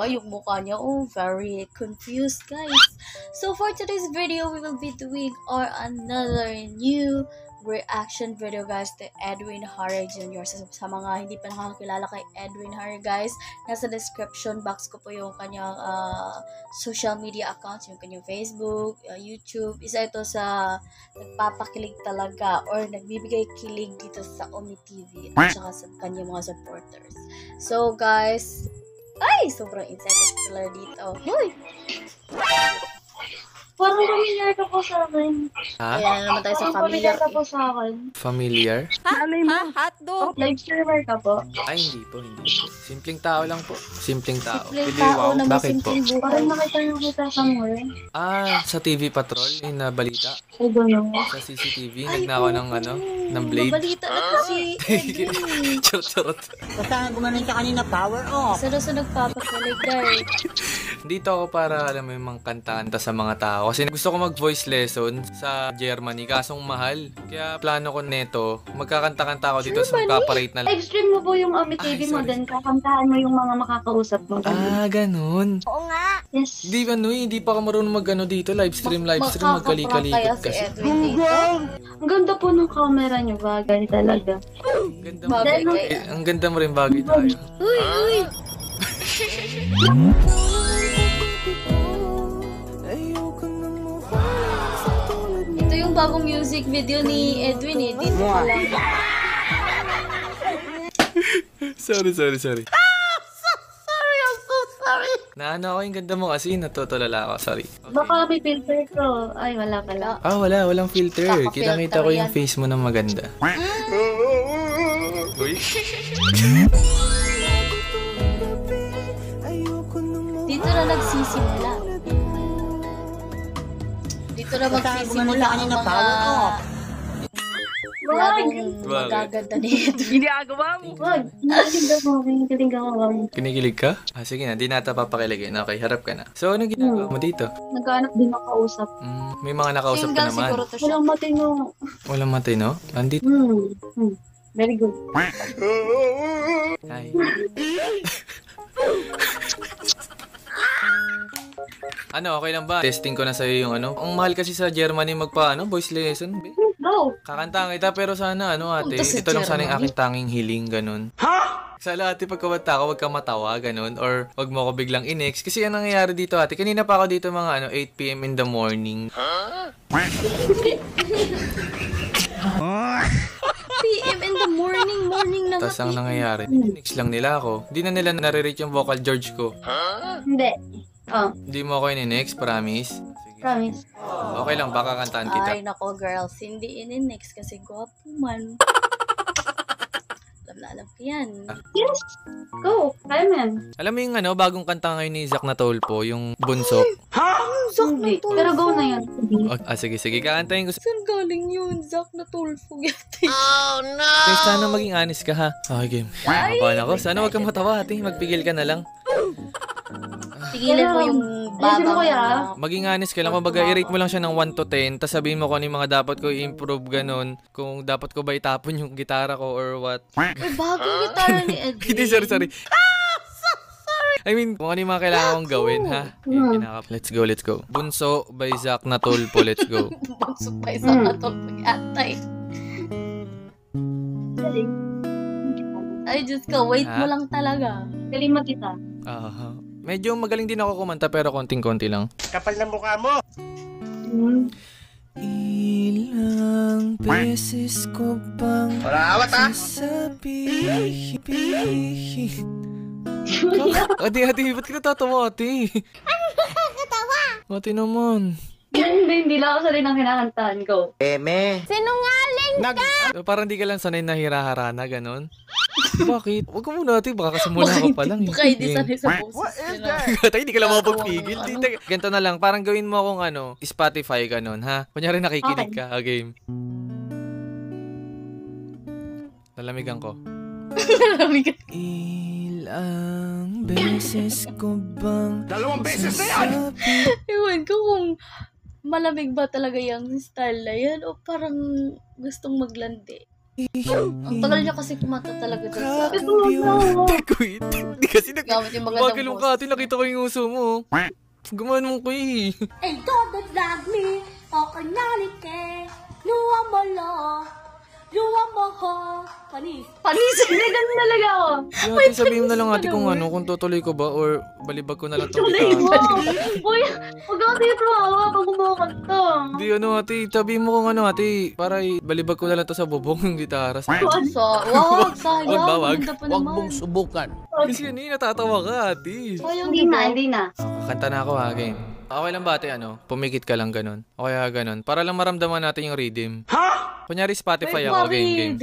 yung mukha niya, oh, very confused, guys. So, for today's video, we will be doing another new reaction video, guys, to Edwin Hara Jr. Sa mga hindi pa nakakilala kay Edwin Hara, guys, nasa description box ko po yung kanyang social media accounts, yung kanyang Facebook, YouTube. Isa ito sa nagpapakilig talaga or nagbibigay kilig dito sa Omi TV at saka sa kanyang mga supporters. So, guys, ay, sobrang excited pala dito. Hoy! Parang familiar ka po sa akin. Ha? Ayan naman tayo sa familiar. Familiar ka po sa akin. Familiar? Hotdog. Live streamer ka po. Ay, hindi po. Simpleng tao lang po. Simpleng tao. Simpleng Hindi, tao na may Bakit po? simpleng buhay. Parang nakita niyo kita somewhere. Sa TV Patrol, yung nabalita. I don't know. Sa CCTV, nagnakaw ng ng blade. Mabalita na to si Edwin. Charot. Basta gumaling ka kanina, power off. Isa daw sa nagpapakilig, guys. Dito ako para, alam mo, yung mga kanta sa mga tao. Kasi gusto ko mag-voice lesson sa Germany, kasong mahal. Kaya plano ko neto, magkakanta-kanta ako dito sa magkaparate na. Live stream mo po yung Omi TV mo, then kakantahan mo yung mga makakausap mo. Ganun. Oo nga. Yes. Hindi pa ka marunong dito, live stream, magkali-kalikot si kasi. Edwin dito. Ang ganda po ng camera niyo, bagay talaga. Bagay kaya. Ang ganda mo rin bagay tayo. Uy, uy! Ito yung bagong music video ni Edwin eh. Dito pa lang. Sorry. Sorry, I'm so sorry. Naano ako, yung ganda mo kasi, natutulala ako, sorry. Okay. Baka may filter ko. Ay, wala pala. Walang filter. Kaka-filter Kita-kita ko yung yan. face mo na maganda. Uy. Dito na nagsisimula. Dito na magsisimula ang mga larong magaganda ni Edwin. Wag. Nakikinig ako. Kinikilig ka? Sige na, di nata papakiligin. Okay, harap ka na. So, ano ginagawa mo dito? Nagkahanap din ako kausap. May mga nakausap ka Single naman. siguro to siya. Walang matino. Walang matino? Andito. Very good. Hi. Okay lang ba? Testing ko na sa'yo yung Ang mahal kasi sa Germany voice lesson. Go! Kakantahan kita pero sana ate. Punta sa Ito lang sana yung Germany? aking tanging hiling, ganun. Sana ate, pagkabata ko, wag ka matawa, ganun. Or wag mo ako biglang inex. Kasi ang nangyayari dito ate, kanina pa ako dito mga 8 p.m. in the morning. PM in the morning na Tapos ang nangyayari, inex lang nila ako. Di na nila nare-reach yung vocal George ko. Hindi. Di mo ako in-inex, promise? Sige. Promise. Okay lang, baka kantaan kita. Ay, nako, girls. Hindi in-next kasi gwapo man. Alam ko yan. Yes! Go! Kaya mo yan. Alam mo yung bagong kanta ngayon ni Zac Natolpo, yung Bunso. Zac Hindi. Natulfo. Pero go na yan. Sige, kakantahin ko. Saan galing yun? Zac Natulfo. Guys, sana maging honest ka ha. Okay, game. Nakapahan ako. Sana wag kang matawa ate. Magpigil ka na lang. Tigilan mo yung Ayusin mo, babang kuya. Maging honest ka lang. Kumbaga, i-rate mo lang siya ng 1 to 10. Tapos sabihin mo kung ano yung mga dapat ko i-improve, ganun. Kung dapat ko ba itapon yung gitara ko or what. bagong gitara ni Edwin. Hindi, sorry. I mean, kung ano yung mga kailangan kong gawin, ha? Let's go. Bunso by Zac Natolpo, let's go. Pagsupay sa Natulfo atay. Ay, Diyos ko, wait mo lang talaga. Galing mag-kita. Medyo magaling din ako kumanta pero konting-konti lang. Kapal ng mukha mo. Ilang beses ko bang sasabihin? Ate, ba't ka natatawa, ate? Ano nakakatawa? Ate naman. Hindi lang ako sanay ng kinakantahan ko. Sinungaling ka! Parang di ka lang sanay na hiraharana, ganon. Bakit? Huwag ka muna, ate. Baka kasimula ka pa lang. Baka hindi sanay sa boses nila. Tayo, di ka lang mapagpigil. Ganito na lang, parang gawin mo akong Spotify ganon, ha? Kunyari nakikinig ka, game. Lalamigan ko. Ilang beses ko bang 2 beses na yan! Ewan ko kung malamig ba talaga yung style na yan o parang gustong maglandi. Ang tagal niya kasi kumanta talaga dun sa Wait. Hindi kasi gamit yung magandang gumagalong boss. ka. Nakita ko yung uso mo. Gumanon ko eh. Ay, God that love me, ako nalike, luwa mo lo, luwa mo ho, panis. Panis! Hindi, ganun talaga ako. Ate, sabihin mo na lang ate kung ano, kung tutuloy ko ba or balibag ko na lang itong Tuloy mo. gitara. Uy, huwag ako dito hawa pag kumakanta. Hindi ano ate, sabihin mo kung ano ate, para balibag ko na lang to sa bubong yung gitara. So, wag, sayang. Wag ba, wag? Ganda pa naman. subukan. Kasi ano natatawa ka ate. Sayang, Hindi na, hindi na. Kanta na ako ha, game. Okay lang ba ate, ano? Pumikit ka lang ganun. O kaya ganun. Para lang maramdaman natin yung rhythm. Ha? Kunyari Spotify ako, game.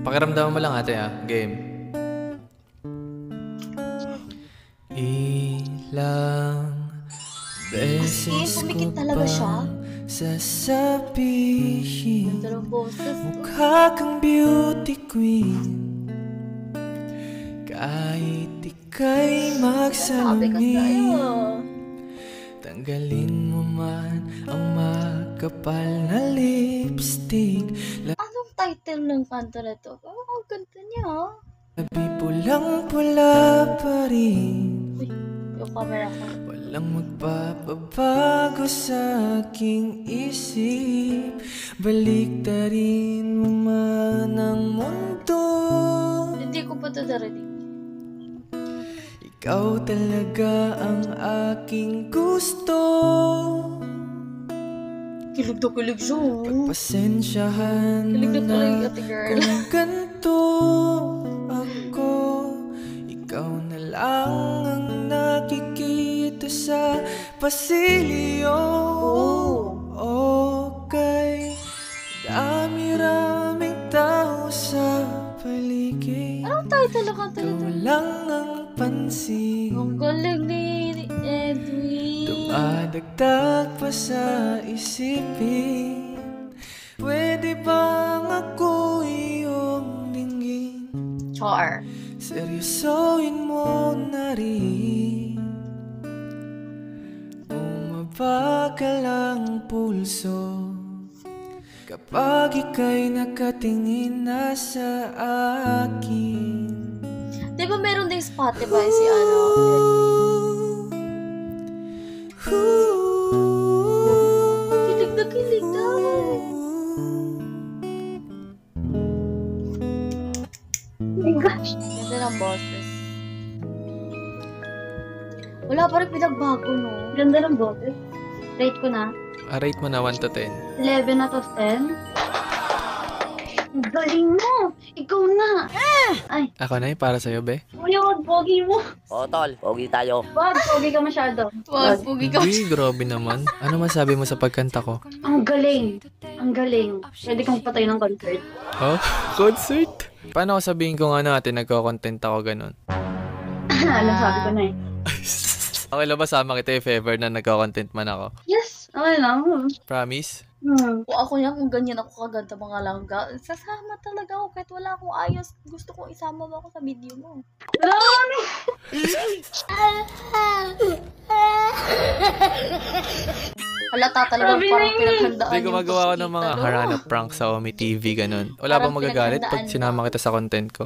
Pakiramdaman mo lang ate game. Ilang beses pumikit talaga siya. Sasabihin Ganda ng boses. mukha kang beauty queen kahit ika'y Sabi ka sa'yo. magsalamin. Tanggalin mo man ang makapal na lipstick. Anong title ng kanta na to? Oh, ang ganda niya. Labi pulang-pula pa rin. Uy, yung camera ko. Walang magpapabago sa aking isip. Baliktarin mo man ang mundo. Hindi ko pa ito narinig. Ikaw talaga ang aking gusto. Kilig na kilig siya. Pasensyahan Kilig mo na kilig, na ate girl. kung ganito ako. Ikaw na lang ang nakikita sa pasilyo. Okay, dami-raming tao sa paligid. Anong title ng kanta na Ikaw to? lang ang pansin. Ang galing ni Edwin. Dumadagdag pa sa isipin. Pwede bang ako iyong dinggin? Char. Seryosoin mo na rin. Bumabagal ang pulso kapag ika'y nakatingin na sa akin. Di ba meron ding Spotify si ano? Kilig na kilig na. Oh my gosh. Ganda ng boses. Wala pa rin pinagbago, no? Ganda ng boses. Rate ko na. Rate mo na 1 to 10. 11 out of 10. Ang galing mo! Ikaw na! Ay, Ako na para sa'yo, be. kuya, wag pogi mo. O, tol, pogi tayo. Wag, pogi ka masyado. Wag, pugi ka. Uy, grabe naman. Ano masabi mo sa pagkanta ko? Ang galing. Ang galing. Pwede kang patay ng concert. Oh, concert? Paano ko sabihin kung ano ate, nagko-content ako ganun? Alam, sabi ko na eh. Okay lang ba sama kita if ever na nagko-content man ako? Yes, okay lang. Promise? Kung ako yan, kung ganyan ako kaganda mga langga, sasama talaga ako kahit wala akong ayos. Gusto kong isama mo ako sa video mo. Halata talaga Sabi parang na yun. pinaghandaan Hindi, yung gumagawa ako ng cosita, mga no? harana prank sa Omi TV, ganun. Wala Parang bang magagalit pag pinaghandaan sinama kita sa content ko?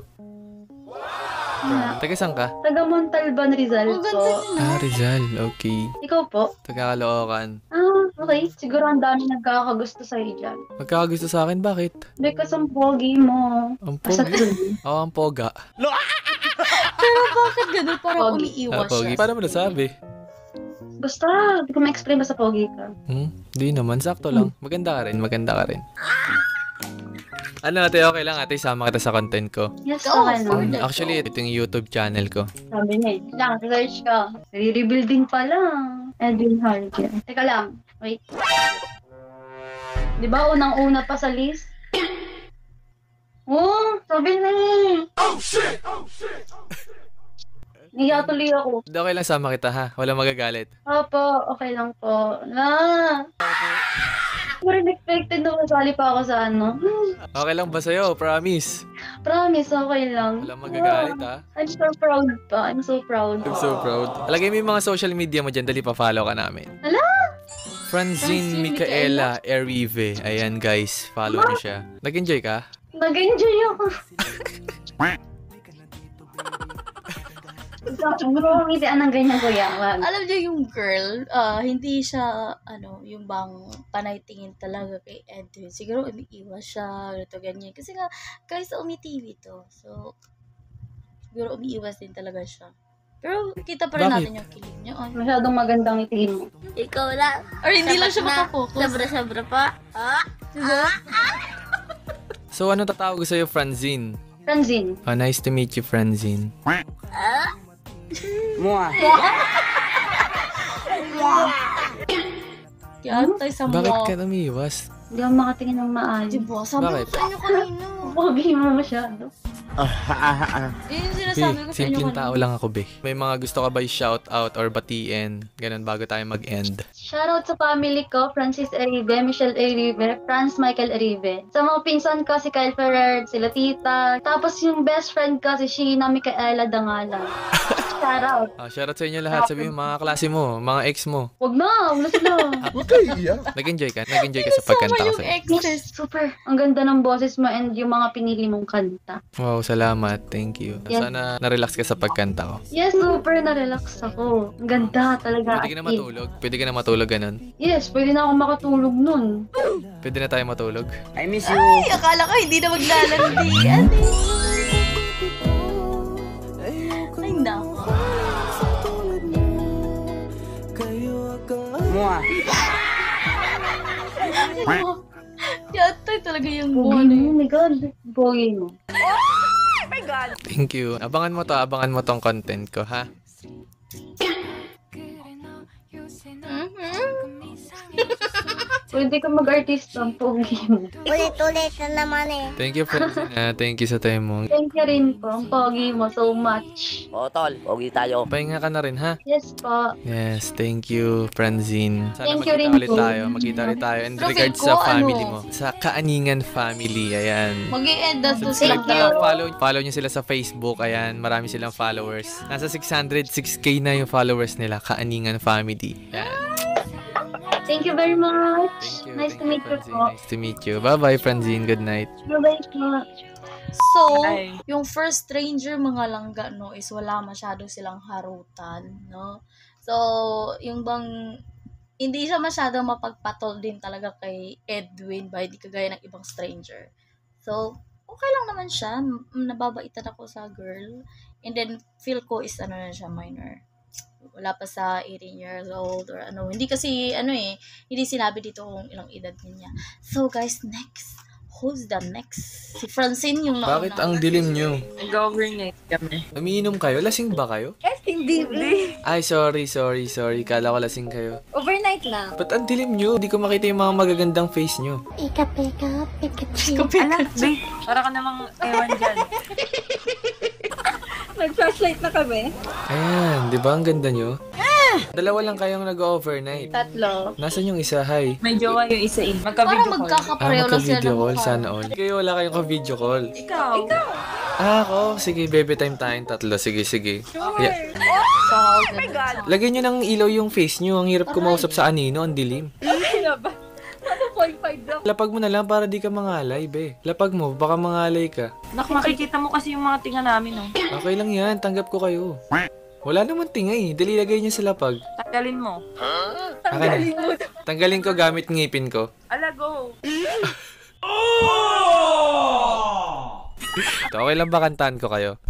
Taga saan ka? Taga Montalban, Rizal Ang ganda po. nila. Rizal. Okay. Ikaw po? Taga Caloocan. Okay. Siguro ang dami nagkakagusto sa'yo dyan. Magkakagusto sa akin, bakit? Because ang pogi mo. Ang Asa poga. dun? Oo, ang poga. Pero bakit ganun? Parang Pogi. umiiwas Pogi. siya. Paano mo nasabi? Basta, di ko ma-explain basta pogi ka. Di naman, sakto lang. Maganda ka rin, maganda ka rin. Ano ate, okay lang ate, sama kita sa content ko. Yes, Go okay for lang. it. Actually, ito yung YouTube channel ko. Sabi niya eh. Lang, search ka. Re-rebuilding pa lang. Edwin Harger. Teka lang. Wait. Di ba unang-una pa sa list? Oh, sabi na eh. Oh, shit! Oh, shit! Niya tuloy ako. Hindi, okay lang sama kita ha. Wala magagalit. Opo, okay lang po. Na. Super unexpected na masali pa ako sa ano. Okay lang ba sa'yo? Promise. Promise, okay lang. Walang magagalit, ha? I'm so proud pa. I'm so proud. I'm so proud. Alagay mo yung mga social media mo dyan. Dali, pa-follow ka namin. Hala? Francine Micaela Erive. Ayan, guys. Follow niyo siya. Nag-enjoy ka? Nag-enjoy ako. Bro, hindi anong ganyan kuya. Wag. Alam niyo yung girl, hindi siya, yung bang panay tingin talaga kay Edwin. Siguro umiiwas siya, ganito, ganyan. Kasi nga, guys, umi-TV to. So, siguro umiiwas din talaga siya. Pero, kita pa rin Bakit? natin yung kilig niya. Ay. Masyadong magandang itingin mo. Ikaw lang. Or hindi lang siya makapokus. Sobra-sobra pa. So, ano tatawag ko sa'yo, Francine? Francine. Oh, nice to meet you, Francine. Kaya tayo sa Bakit mga... ka umiiwas? Hindi ako makatingin ng maayos. Diba? Sabi Bakit? ko sa inyo kanina. Pogi mo masyado. Yun yung sinasabi ko sa inyo Simpleng kanina. tao lang ako, be. May mga gusto ka ba i-shout out or batiin? Ganun bago tayo mag-end. Shoutout sa family ko, Francis Erive, Michelle Erive, Franz Michael Erive. Sa mga pinsan ko, si Kyle Ferrer, sila tita. Tapos yung best friend ko, si Sheena Micaela Dangala. Shoutout. Shoutout sa inyo lahat. Sabi mo, mga klase mo, mga ex mo. Wag na sila. Nag-enjoy ka? Nag-enjoy ka sa pagkanta ko yung sa'yo? exes. Yes, super. Ang ganda ng boses mo and yung mga pinili mong kanta. Wow, salamat. Thank you. Yes. Sana na-relax ka sa pagkanta ko. Yes, super na-relax ako. Ang ganda talaga. Pwede ka na matulog? Pwede ka na matulog ganun? Yes, pwede na ako makatulog nun. Pwede na tayo matulog? I miss you. Ay, akala ko hindi na maglalandian eh. Ay, naku. Mua. Yata talaga yung Pogi buwan mo, eh. oh my God. Pogi mo. Thank you. Abangan mo tong content ko, ha? Pwede ka mag-artista, pogi mo. Ulit-ulit na naman eh. Thank you, Francine. Thank you sa time mo. Thank you rin po. Ang pogi mo so much. O, tol. Pogi tayo. Pahinga ka na rin, ha? Yes po. Yes, thank you, Francine. Sana Thank you rin ulit po. tayo. Magkita ulit tayo. And Pero regards feel sa ko, family ano? mo. Sa Kaaningan family, ayan. Mag-i-end na to Subscribe sila. na lang, follow nyo sila sa Facebook, ayan, marami silang followers. Nasa 606k na yung followers nila, Kaaningan family. Ayan. Thank you very much. Thank you. Nice to meet you Francine. po. Nice to meet you. Bye-bye, Francine. Good night. Bye-bye po. So, yung first stranger mga langga, no, is wala masyado silang harutan, no? So, yung bang, hindi siya masyado mapagpatol din talaga kay Edwin ba, hindi kagaya ng ibang stranger. So, okay lang naman siya. Nababaitan ako sa girl. And then, feel ko is na siya, minor. Wala pa sa 18 years old or ano. Hindi kasi, hindi sinabi dito kung ilang edad niya. So, guys, next. Who's the next? Si Francine yung nauna. Bakit ang dilim nyo? Nag-overnight kami. Umiinom kayo? Lasing ba kayo? Hindi. Ay, sorry. Kala ko lasing kayo. Overnight lang. Ba't ang dilim nyo? Hindi ko makita yung mga magagandang face nyo. Pika-pika, Pikachu. Alam, babe, para ka namang ewan dyan. Nag-flashlight na kami. Ayan, di ba ang ganda nyo? Dalawa lang kayong nag-overnight. Tatlo. Nasaan yung isa? Hi. May jowa yung isa eh. Parang Magka-video call. magkakapareho lang sila Magka-video ng call. mukha. Sana all. Kayo wala kayong ka-video call. Ikaw. Ako. Sige, baby time tayong tatlo. Sige. Yeah. So, Oh my God. Lagyan nyo ng ilaw yung face nyo. Ang hirap kumausap sa anino. Ang dilim. Ano ba? 1.5 lang. Lapag mo na lang para di ka mangalay, be. Lapag mo, baka mangalay ka. Nak, makikita mo kasi yung mga tinga namin, oh. Okay lang yan. Tanggap ko kayo. Wala naman tingay. Dali lagay niyo sa lapag. Tanggalin mo. Akin na. Tanggalin ko gamit ngipin ko. Ala, go. Okay lang ba kantaan ko kayo?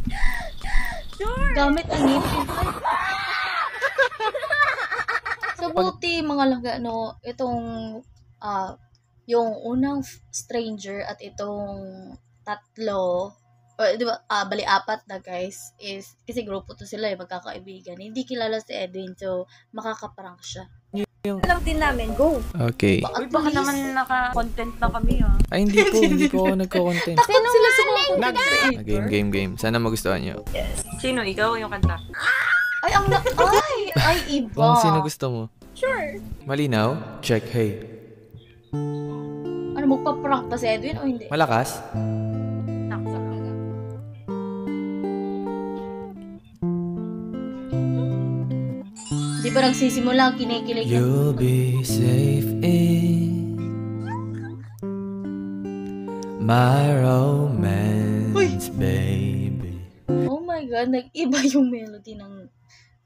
gamit ang ngipin. So, buti mga langga, no, itong, yung unang stranger at itong tatlo, di ba, bali apat na guys, is, kasi grupo to sila magkakaibigan. Hindi kilala si Edwin, so, makakaprank siya. Alam din namin, go. Okay. Uy, baka naman naka-content na kami, ah. Ay, hindi po ako nagko-content. Takot sila sa Game. Sana magustuhan nyo. Sino? Ikaw yung kanta? Ay, ay, iba. Kung sino gusto mo. Sure. Malinaw? Check, hey. Ano, magpa-prank pa si Edwin o hindi? Malakas? Saksa lang. Di ba nagsisimula ang kinikilig niya? You'll be safe in my romance, baby. Oh my God, nag-iba yung melody ng...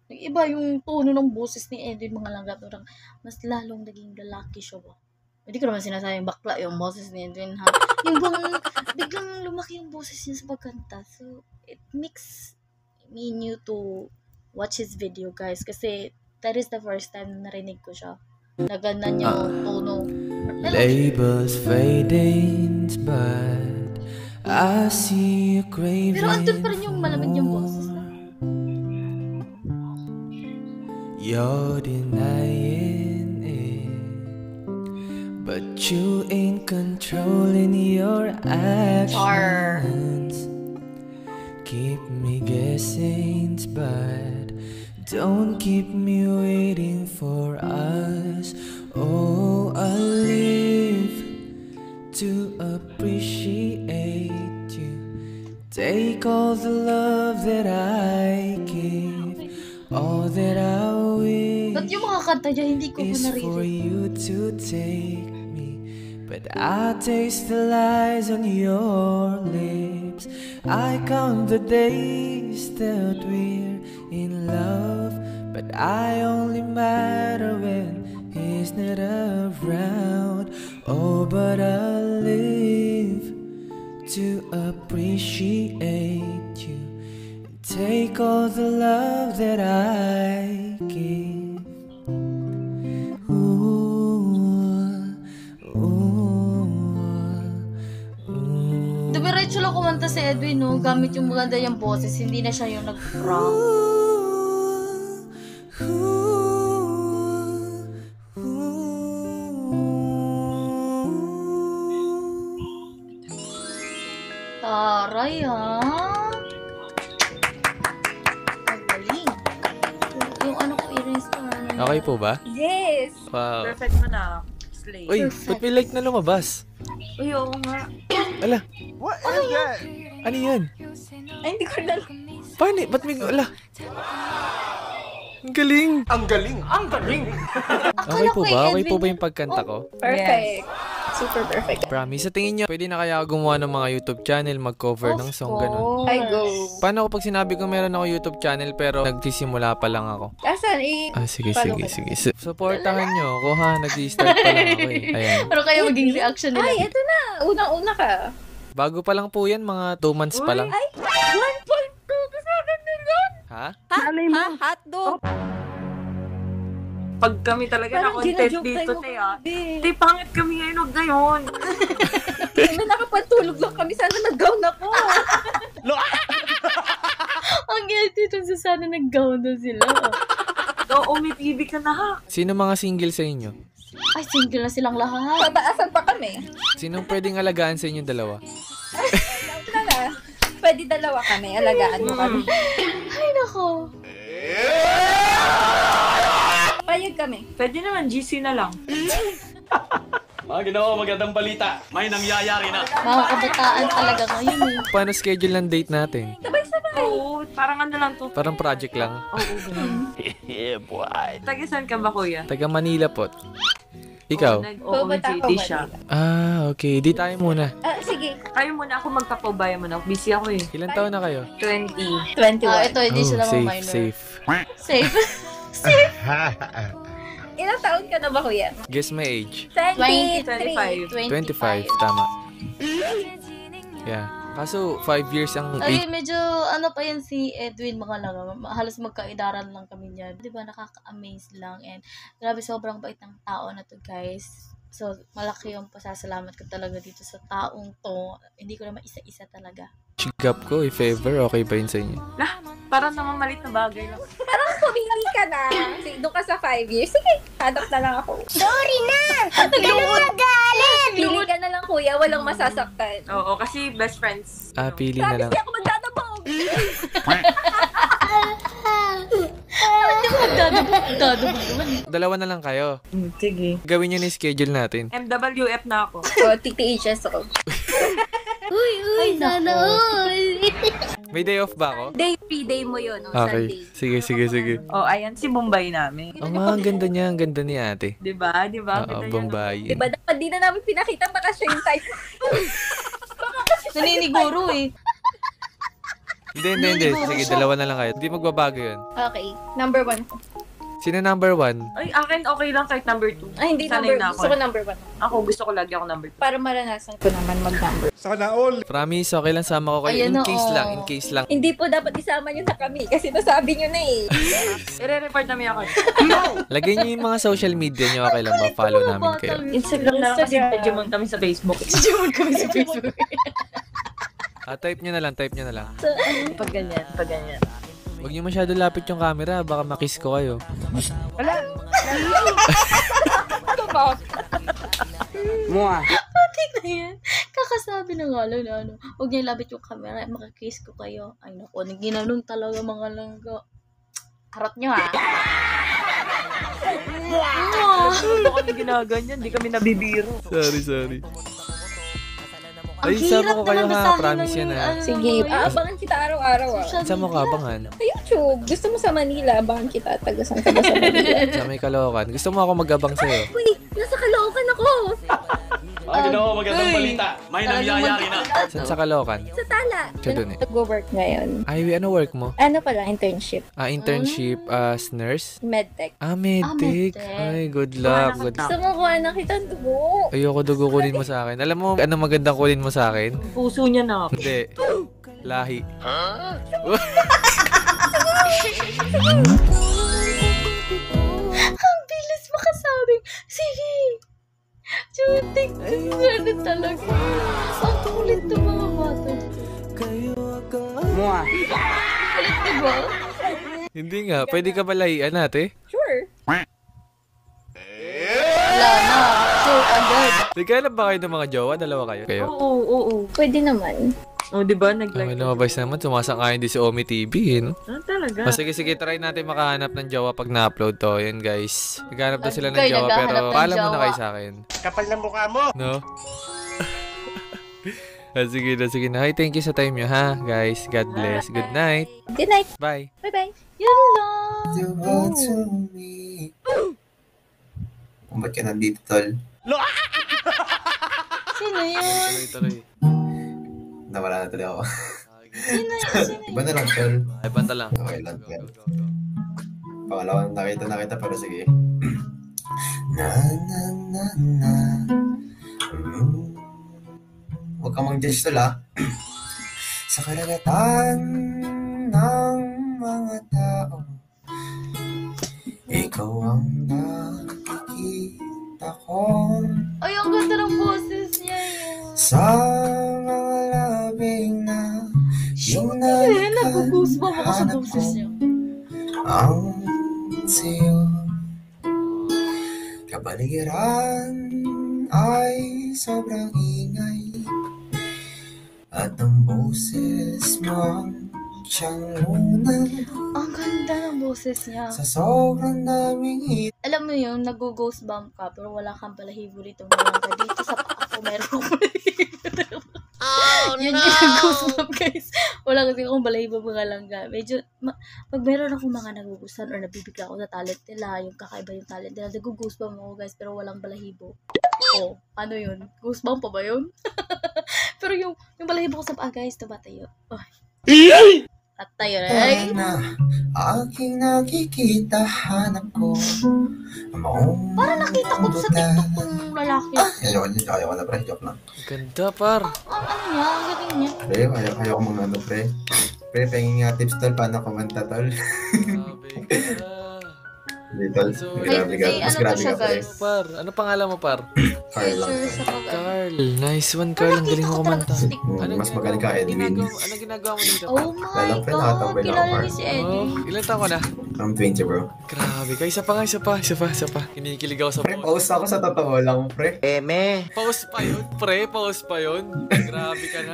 Nag-iba yung tono ng boses ni Edwin, mga langga. Parang mas lalong naging lalaki siya ba? Hindi ko naman sinasabing bakla yung boses ni Edwin, ha? Yung bang biglang lumaki yung boses niya sa pagkanta. So, it makes me new to watch his video, guys. Kasi that is the first time na narinig ko siya. Naganda niya yung tono. Labels fading, but I see you craving. Pero andun pa rin yung malamig yung boses na. You're denying it, but you ain't controlling your actions. Keep me guessing, but don't keep me waiting for us. Oh, I live to appreciate you. Take all the love that I give, all that I Ba't yung mga kanta niya hindi ko is for naririnig? you to take me, but I taste the lies on your lips. I count the days that we're in love, but I only matter when he's not around. Oh, but I live to appreciate you. Take all the love that I give. Dumiretso lang kumanta si Edwin, no? Gamit yung maganda yung boses, hindi na siya yung nag-prank. Taray, ha? Ang galing. Yung ano ko, earrings ko. Okay po ba? Yes! Wow. Perfect mo na. Slay. Uy, ba't may like na lumabas? Uy, oo nga. Ala. Ano yan? Ay, hindi ko na. Paano? Ba't may... Ala. Ang galing. Okay po ba? Okay po ba yung pagkanta ko? Perfect. Super perfect. Promise. Sa tingin nyo, pwede na kaya ako gumawa ng mga YouTube channel, mag-cover ng song, ganun. I go. Paano kapag sinabi ko meron ako YouTube channel pero nagsisimula pa lang ako? Asan? Sige. Supportahan nyo ako ha. Nag-start pa lang ako eh. Ayan. Ano kaya maging reaction nila? Ay, eto na. Unang-una ka. Bago pa lang po yan, mga 2 months pa lang. Ay, 1.2 sa akin nilon. Ha? Hotdog. Pag kami talaga Parang na-content ginajoke dito, tayo, te, babe. Te, pangit kami ngayon, huwag ngayon. Kami nakapantulog lang kami. Sana nag-gown ako. Ang guilty itong sa sana nag-gown na sila. Oo, may TV ka na ha. Sino mga single sa inyo? Ay, single na silang lahat. Pataasan pa kami. Sinong pwedeng alagaan sa inyo dalawa? Tara. Pwede dalawa kami. Alagaan mo kami. Ay, nako. Payag kami. Pwede naman, GC na lang. Mga ginawa, magandang balita. May nangyayari na. Mga kabataan talaga ngayon eh. Paano schedule ng date natin? Oo, parang ano lang to. Parang project lang. Oo, ganun. Yeah, boy. Taga saan ka ba, kuya? Taga Manila po. Ikaw? Oo, Pupunta ako, JD siya. Okay. Di tayo muna. Sige. Kayo muna ako magpapabaya mo na. Busy ako eh. Ilan taon na kayo? 20. 21. Ito, hindi sila mga minor. safe. Safe. Ilang taon ka na ba, kuya? Guess my age. 25. 25, tama. Yeah. Kaso, 5 years ang Ay, age. medyo ano pa yan si Edwin, mga lang. Halos magkaidaran lang kami niyan. Diba, nakaka-amaze lang. And grabe, sobrang bait ng tao na to, guys. So, malaki yung pasasalamat ko talaga dito sa taong to. Hindi ko naman isa-isa talaga. Chigap ko, if ever, okay ba yun sa inyo? Lah, parang naman malit na bagay lang. Pumili ka na. Doon ka sa 5 years. Sige, hanap na lang ako. Pili ka na lang, kuya. Walang masasaktan. Oo, kasi best friends. Pili na lang. Hindi ako magdadabog. Magdadabog naman. dalawa na lang kayo. Sige. Gawin nyo na yung schedule natin. MWF na ako. TTHS ako. Uy, sana all. May day off ba ako? Free day mo yun, Okay. Sunday. Sige. Oh, ayan si Bombay namin. Ang ang ganda niya. Ang ganda ni ate. Diba? Oo, Bombay. Diba dapat di na namin pinakita baka siya yung type. Naniniguro eh. Hindi. Sige, dalawa na lang kayo. Hindi magbabago yun. Okay, number 1 ko. Sino number 1? Ay, akin okay lang kahit number 2. Ay, hindi Sanay number, na ako. gusto ko number 1. Ako, gusto ko lagi ako number 2. Para maranasan ko naman mag-number. Promise, okay lang sama ko kayo. Ayan In na, case oh. lang, in case lang. Hindi po dapat isama nyo na kami kasi nasabi nyo na eh. I-report namin ako. Lagay niyo yung mga social media niyo, okay lang ba? Follow namin kayo. Instagram na lang kasi Digimon kami sa Facebook. Digimon kami sa Facebook. Type niyo na lang. Pag ganyan. Huwag niyo masyado lapit yung camera, baka makiss ko kayo. Wala. Patik na yan. Kakasabi na nga lang na ano. Huwag niya labit yung camera. Makakiss ko kayo. Ay naku, ginanong talaga mga langga. Harot nyo ha. Hindi kami ginaganyan. Hindi kami nabibiro. Sorry. Ang Ay, sama ko hirap kayo naman ha. basahin Promise ng yan ha. ano, Sige, aabangan kita araw-araw ah. social Sama ka, media. abangan. Sa YouTube, gusto mo sa Manila, abangan kita. Tagasan ka ba sa Manila? Sa may Caloocan. Gusto mo ako mag-abang sa'yo? Uy, nasa Caloocan ako. Mga ginawa magandang balita. May nangyayari na. Saan sa Caloocan? Sa Tala. Siya dun eh. Nag-work ngayon. Ay, ano work mo? Ano pala, internship. Internship as nurse? Medtech. Medtech. Medtech. Ay, good luck. Gusto mo kuha na kita ng dugo. Ayoko dugo kunin mo sa akin. Alam mo, ano magandang kunin mo sa akin? Puso niya na ako. Hindi. Lahi. Ang bilis makasabing, sige. Chutik. Ano talaga. Ang kulit ng mga bata. Kulit diba? Hindi nga. Pwede ka ba lahian ate? Sure. Wala na. Sure agad. Nagkahanap ba kayo ng mga jowa? Dalawa kayo? Oo. Pwede naman. Oh, diba? May Nag-like. lumabas naman. Sumasang-ayon din si Omi TV, no? Ah, talaga? Sige, try natin makahanap ng jowa pag na-upload to. Yun, guys. Naghahanap daw sila ng Kayo jowa, naghahanap pero ng paalam muna jowa. kayo sa akin. Kapal ng mukha mo. No? Sige na. Hi, thank you sa time nyo, ha? Guys, God bless. Good night. Good night. Bye. Bye-bye. Yun lang. Kung ba't ka nandito, tol? Sino yun? Tuloy. Nawala na tuloy ako. Sino yun? Iba na lang, tol. Ay, banta lang. Okay lang, tol. Pangalawang nakita na kita, pero sige. Na. Huwag ka mag-judge, tol, ha? Sa karagatan ng mga tao, ikaw ang nakikita ko. Ay, ang ganda ng boses niya yun. Sa mga labing na yung Nag-goosebump ako sa boses niya. ang siyo. Kapaligiran ay sobrang ingay, at ang boses mo siyang lunan Ang ganda ng boses niya. sa sobrang daming hit. Alam mo yung nag-goosebump ka pero wala kang balahibo dito. Dito sa paa ko meron akong balahibo. Yun yung nag-goosebump, guys. Wala kasi akong balahibo mga langga. Medyo, pag meron akong mga nagugustuhan or nabibigla ako sa talent nila, yung kakaiba yung talent nila, nag-goosebump ako, guys, pero walang balahibo. Oh, ano yun? Goosebump pa ba yun? Pero yung balahibo ko sa paa, guys, tumatayo. Oh. At tayo na. Ay, Na aking nakikita, hanap ko ang maong parang nakita ko to sa TikTok ng lalaki. Ayaw na, pre. Joke lang. Ganda, par. Ang niya, ang galing niya. Pre, ayaw ko mga ano, pre. Pre, pengin nga tips, tol. Paano kumanta, tol? Grabe ka. Hindi, tol. So, Grabe ka. may Mas ano grabe to siya, ka, pre. guys. Par, ano pangalan mo, par? Carl lang, Picture pre. sa pag Carl. Nice one, Carl. Ang galing mo kumanta. Mas magaling ka, Edwin. Ano ginagawa mo dito? Oh my Lalo, pre, God, nakatambay lang kilala ako, niyo si Oh, Eddie. ilan taon ka na? I'm 20, bro. Grabe ka. Isa pa. Kinikilig ako sa Pre, pause. pause ako sa totoo lang, pre. Pause pa yun, pre. Pause pa yun. Grabe ka na.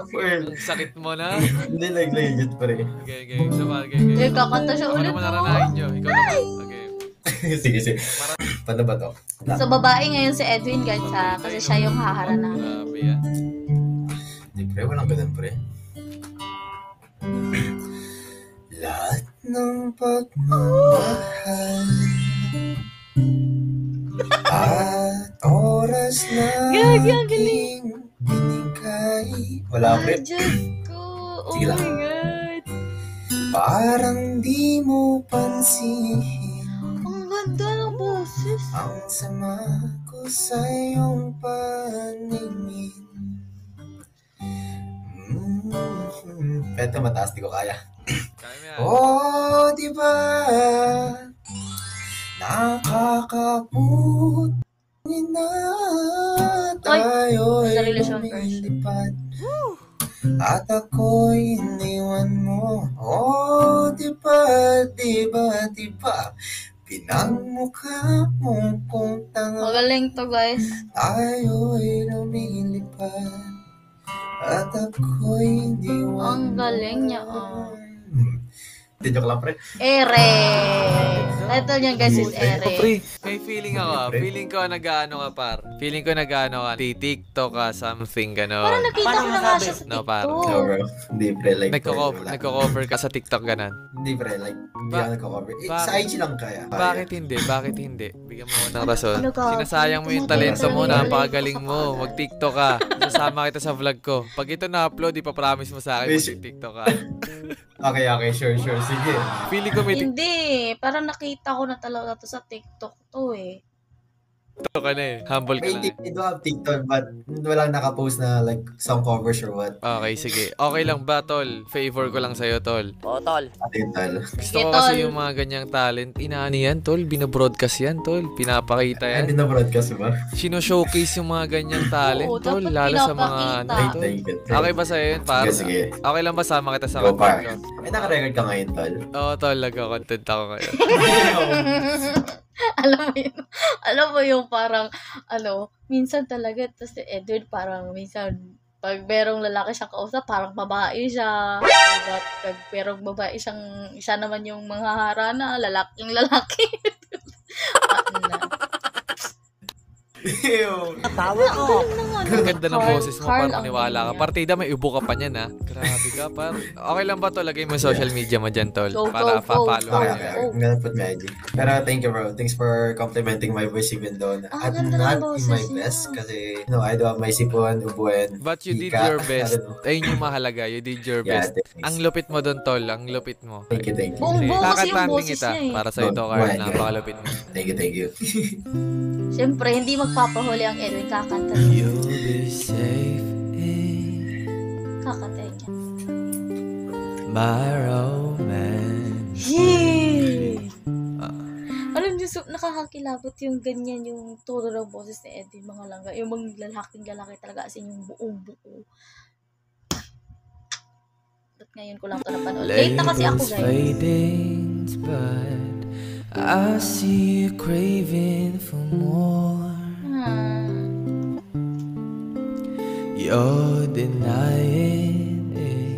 Pre, Ang sakit mo na. hindi legit, pre. Okay. Isa pa, okay. Eh, kakanta siya Ako ulit, naman no? naranahin nyo. Ikaw naman. Okay. Sige, sige. Paano ba to? So, babae ngayon si Edwin, guys, ha? Kasi siya yung haharana. Grabe yan. Hindi, pre. Walang ganun, pre. Lahat ng pagmamahal at oras na aking binigay. Wala, pre. Diyos ko. Oh Sige lang. my God. Parang di mo pansin Ang ganda ng boses. ang sama ko sa iyong paningin. Eto, mataas, di ko kaya. Kaya mo yan. Oh, di ba? Nakakabuti na tayo'y sa relasyon first. lumilipad. At ako'y iniwan mo. Oh, di ba, di ba, di ba? Pinagmukha mong kung tanga. Magaling to, guys. Tayo'y lumilipad. At ako'y iniwan. Ang galing niya, oh. Hindi, joke lang, pre. Ere. Title niya, guys, is Ere. Pre, may feeling ako. Feeling ko nag-ano ka, par. Feeling ko nag-ano ka. TikTok ka, something, gano'n. Parang nakita ko na nga siya sa No, par. No, TikTok. bro. Hindi, pre. Like, Nagko-cover ka sa TikTok, gano'n. Hindi, pre. Like, hindi Ba- ako nagko-cover. ba- Sa IG lang kaya. Bakit hindi? Bakit hindi? Bigyan mo ko ng rason. Ano ka? Sinasayang mo yung talento mo, napakagaling mo. Mag-TikTok ka. Sasama kita sa vlog ko. Pag ito na-upload, ipapromise mo sa akin mag-TikTok ka. Okay, okay. Sure, sure. Sige. Feeling ko may Hindi. Parang nakita ko na talaga to sa TikTok to, eh. TikTok ka na eh. Humble ka May lang eh. I do have TikTok, but walang nakapost na like song covers or what. Okay, sige. Okay lang ba, tol? Favor ko lang sa'yo, tol. Oo, tol. Atintal. Gusto Sige, ko tol. kasi yung mga ganyang talent. Inaano yan, tol? Binobroadcast yan, tol. Pinapakita yan. Hindi na broadcast ba? Sino-showcase yung mga ganyang talent, Oo, tol. dapat Lalo sa mga pinapakita. ano, tol. Thank you. Okay ba sa'yo yun, par? Sige, sige. Okay lang ba sama kita sa Go, content par. ko? May naka-record ka ngayon, tol. Oo, tol. Nagka-content ako ngayon. Alam mo yung parang, minsan talaga, tapos si Edward parang minsan, pag merong lalaki siyang kausap, parang babae siya. Pag merong babae siyang, isa naman yung mga harana, lalaking lalaki. Tawa ko. Ang ganda ng boses mo, Carl, par. ang Maniwala ka. galing Partida, may ubo ka pa niyan, ha? Grabe ka, par. Okay lang ba to? Lagay mo yung social media mo dyan, tol. Go, Para go, go. follow Okay, ka okay. nila. I'm gonna put my IG. Pero thank you, bro. Thanks for complimenting my voice even though I'm ganda ng not in boses my niya. best kasi, I do have my sipuan, ubuan, But you did hika. your best. I don't know. Ayun yung mahalaga. You did your Yeah, best. thanks. Ang lupit mo doon, tol. Ang lupit mo. Thank you, thank you. Buong Sige, buo kasi yung kakantahan din boses kita. niya, eh. Para sa'yo to, Carl. Right, Napakalupit mo. Thank you, thank you. Siyempre, hindi magpapahuli ang Edwin, kakanta. You'll be safe in Kakanta niya. my romance. Yay! Alam niyo, nakakakilabot yung ganyan, yung tono ng boses ni Edwin, mga langga. Yung mga lalaking-lalaki talaga, as in yung buong buo. Ba't ngayon ko lang ito napanood? Late na kasi ako, Labels guys. fading, but I see you craving for more. You're denying it,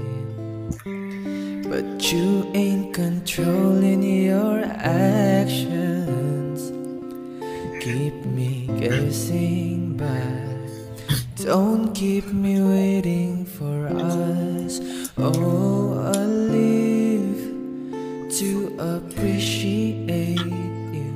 but you ain't controlling your actions. Keep me guessing, but don't keep me waiting for us. Oh, I'll live to appreciate you.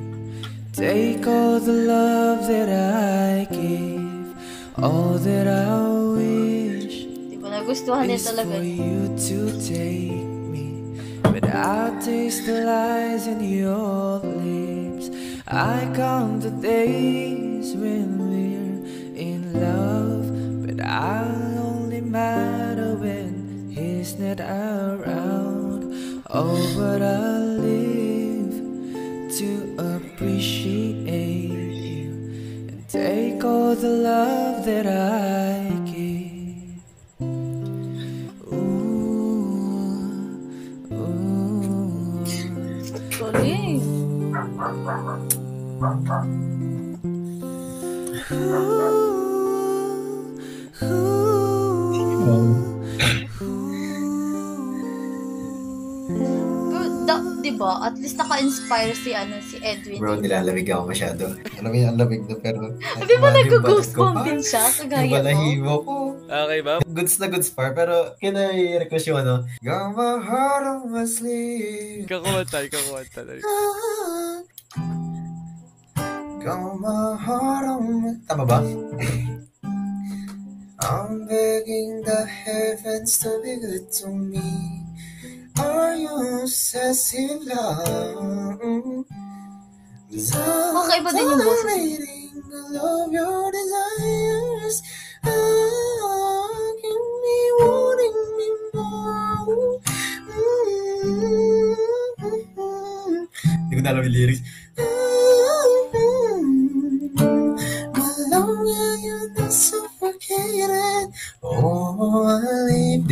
Take all the love that I give, all that I wish Di ba nagustuhan niya is talaga? for you to take me, but I'll taste the lies in your lips. I count the days when we're in love, but I'll only matter when he's not around. Oh, but I'll live to appreciate you and take all the love that I give. Ooh, ooh. Galing. Di diba? At least naka-inspire si Edwin. Bro, nilalamig ako masyado. Alam mo yung lamig na pero... Di ba nag-goosebump din siya? Kagaya Yung mo? balahibo ko. Okay ba? Goods na goods par, pero kinai-request yung Got my heart on my sleeve. Kakuwanta. Got my heart on my... Tama ba? I'm begging the heavens to be good to me. Are you obsessive love? Kakaiba din yung boses. I love your desires. Give me wanting me more. Hindi ko na alam yung lyrics. Oh, I live.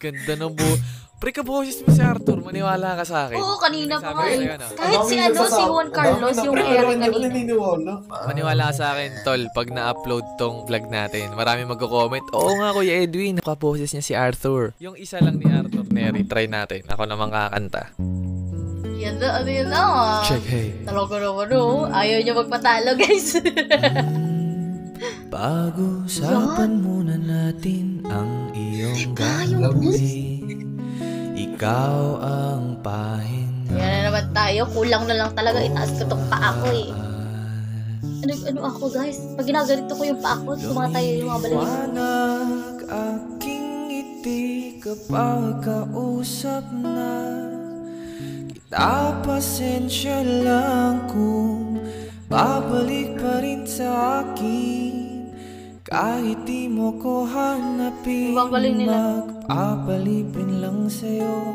Ganda ng Pre, kaboses mo si Arthur. Maniwala ka sa akin. Oo, kanina pa nga Sabi ko eh. sa'yo, no? Kahit si Juan Carlos, yung Eric kanina. Maniwala ka sa akin, tol, pag na-upload tong vlog natin. Marami magko-comment. Oo nga, Kuya Edwin. Kaboses niya si Arthur. Yung isa lang ni Arthur Neri, try natin. Ako naman kakanta. Yan na. Check, hey. Talaga naman ayaw niya magpatalo, guys. Pag-usapan muna natin ang iyong gagawin. Ikaw ang pahinga. Yan na naman tayo. Kulang na lang talaga. Itaas ko tong paa ko eh. Ano ako, guys? Pag ginaganito ko yung paa ko, tumatayo yung mga balahibo. Liwanag aking ngiti kapag kausap na kita. Pasensya lang kung babalik pa rin sa akin. Kahit di mo ko hanapin, magpapalipin lang sa'yo.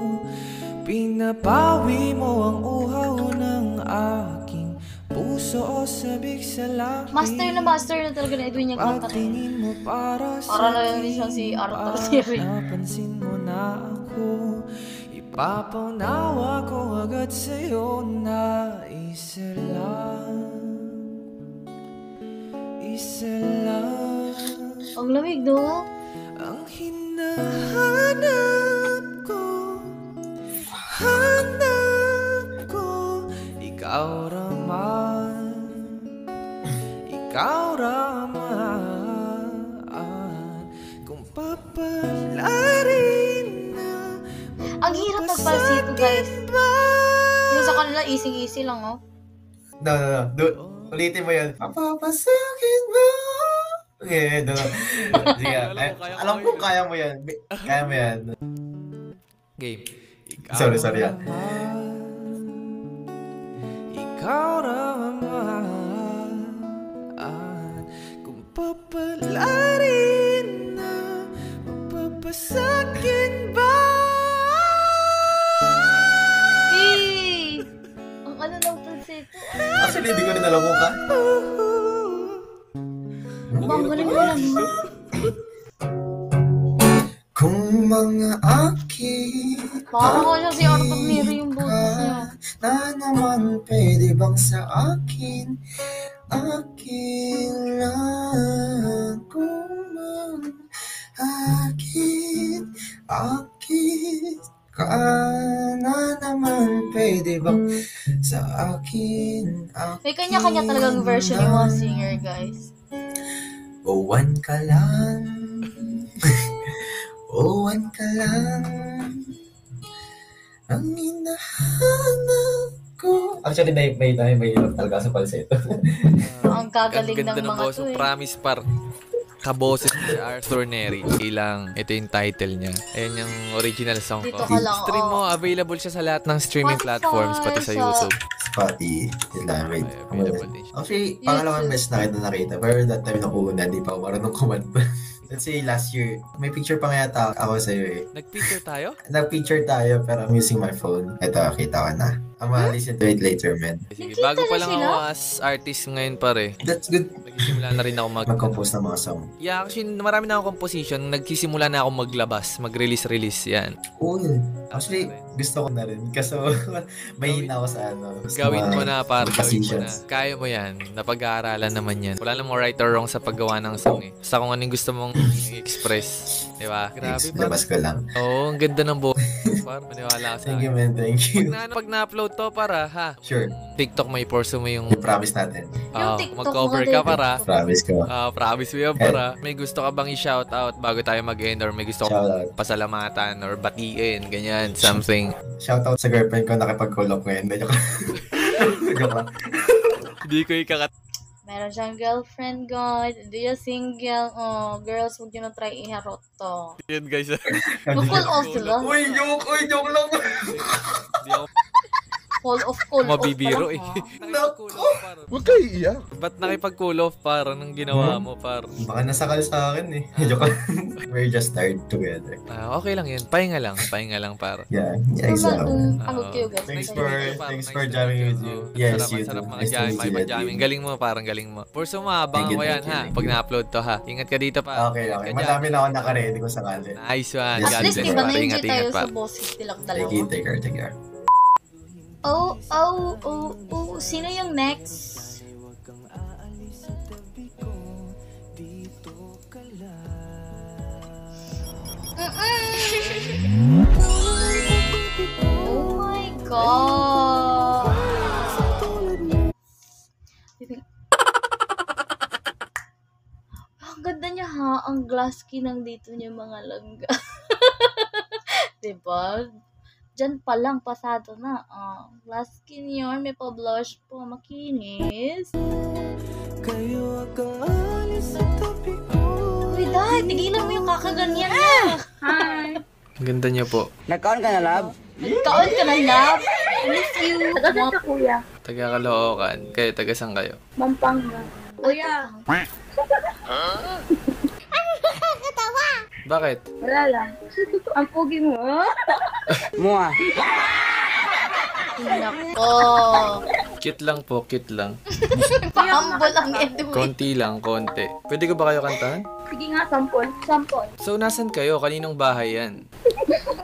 Pinapawi mo ang uhaw ng aking puso o sabik sa labi. Master na talaga na Edwin yung kanta. Pagtingin mo para na lang din siyang si Arthur Neri. Napansin mo na ako, ipapaunawa ko agad sa'yo na isa lang. Ang lamig, no? Ang hinahanap ko, ikaw raman, kung papalarin na. Ang hirap magpalsito, guys. Yung sa kanila, easy lang, oh. No. Ulitin mo yun. Papasakin mo. Okay, no. Sige, alam ko kaya mo yan. Kaya mo yan. Game. Sorry yan. Ikaw raman, kung papalarin na, mapapasakin ba? Ang ano ng palsito. Actually, hindi ko rin alam mo ka. Ang galing mo lang. Kung mga parang ko siya si Arthur Neri yung boses niya. Na naman pwede bang sa akin lang akit ka na naman pwede bang sa akin. May kanya-kanya talagang version yung mga singer, guys. Owan ka lang. Owan ka lang. Ang hinahanap ko. Actually, may hirap talaga sa falsetto. Ang gagaling ng mga boses, to eh. Promise par. Kaboses si Arthur Neri. Ilang, ito yung title niya. Ayan yung original song Dito ko. ka lang, Stream mo, available siya sa lahat ng streaming platforms, pati sa YouTube. Spotify, yun lang, wait. Available din siya. Actually, pangalawang beses na kita nakita. Pero that time nung una, di pa ako marunong kumanta. Let's say last year, may picture pa nga yata ako sa'yo eh. Nag-picture tayo? Nag-picture tayo pero I'm using my phone. Ito, kita ko na. I'm gonna listen to it later, man. Sige, bago pa lang ako as artist ngayon pare. That's good. Nagsisimula na rin ako mag-compose ng mga song. Yeah, actually, marami na akong composition. Nagsisimula na ako maglabas, mag-release, yan. Cool. Actually, gusto ko na rin. Kaso, may hina ako sa ano. Gawin mo na, pare. Gawin mo na. Compositions. Kaya mo yan. Napag-aaralan naman yan. Wala namang right or wrong sa paggawa ng song eh. Basta kung anong gusto mong i-express. Diba? Grabe pa. Labas ko lang. Oo, ang ganda ng boses. par. Maniwala ka sa Thank you, akin. man. Thank you. Pag na-upload to, para, ha? Sure. TikTok may force mo yung... Promise natin. Yung TikTok mag-cover mo, ka, David. para. Promise ko. Promise mo yan, para. May gusto ka bang i-shoutout bago tayo mag-end or may gusto ka Shoutout. pasalamatan or batiin, ganyan, something. Shoutout sa girlfriend ko nakipag-call up ngayon. Medyo ka. Joke lang. Hindi ko ikakat... Meron siyang girlfriend, guys. Hindi siya single. Oh, girls, huwag nyo na try iharot to. Yan, guys. Mag-call off sila. Uy, joke lang. Hindi ako Call off pa mabibiro lang, eh. ha? Huwag kayo iyak. Ba't nakipag-cool off, par? Anong ginawa mo, par? Baka nasakal sa akin eh. Joke lang. We're just tired together. Okay lang yun. Pahinga lang, par. Yeah, Normal, exactly. pagod kayo, guys. Thanks Nice for to meet you, par. thanks Nice for to jamming meet with you. Oh, Yes, sarap, you sarap too. mga Nice to meet you, jamming. Edwin. Galing mo, parang galing mo. Purso mo, abangan Thank you, mo yan, thank you, ha? thank you. Pag na-upload to, ha? Ingat ka dito, pa. Okay. Ingat ka Madami dyan. na ako naka-ready kung sakali. Nice one. Yes, At God least, bless, diba, par. na-enjoy Ingat, tayo ingat, pa. sa boses nilang Thank you, dalawa. take care. Oh. Sino yung next? Oh my God! Ang ganda niya, ha? Ang glass skin ng dito niya mga langga. Diba? Diyan pa lang, pasado na. Glass skin yun. May pa-blush po. Makinis. Uy, Day, tigilan mo yung kakaganyan mo. Hi! Ang ganda niya po. Nagkaon ka na, love? Nagkaon ka na, love. I miss you. Taga sa kuya. Taga Caloocan. Kayo, taga saan kayo? Mampanga. Kuya. Bakit? Wala lang. Ang pogi mo. Mua. Nako. Cute lang po, cute lang. Pahambol ang Edwin. Konti lang, konti. Pwede ko ba kayo kantahan? Sige nga, sampol. Sampol. So, nasan kayo? Kaninong bahay yan?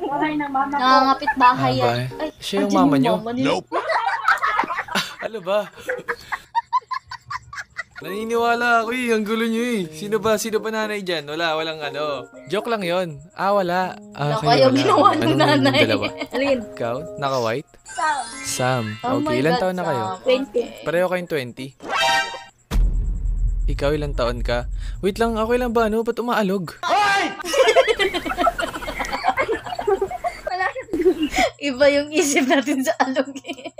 Bahay ng mama ko. Nangangapit bahay yan. bahay. Ay, Siya yung andyan mama niyo? Nope. Ano ba? Naniniwala ako eh. Ang gulo niyo eh. Sino ba nanay dyan? Walang ano. Joke lang yon. Wala. Wala kayo kayong ginawa ng Anong nanay. dalawa? Alin? Ikaw? Naka-white? Sam. Oh my Okay, ilan God, taon na kayo? Sam. Okay. Pareho kayong 20? Ikaw ilang taon ka? Wait lang, okay lang ba? Ano? Ba't umaalog? Iba yung isip natin sa alog eh.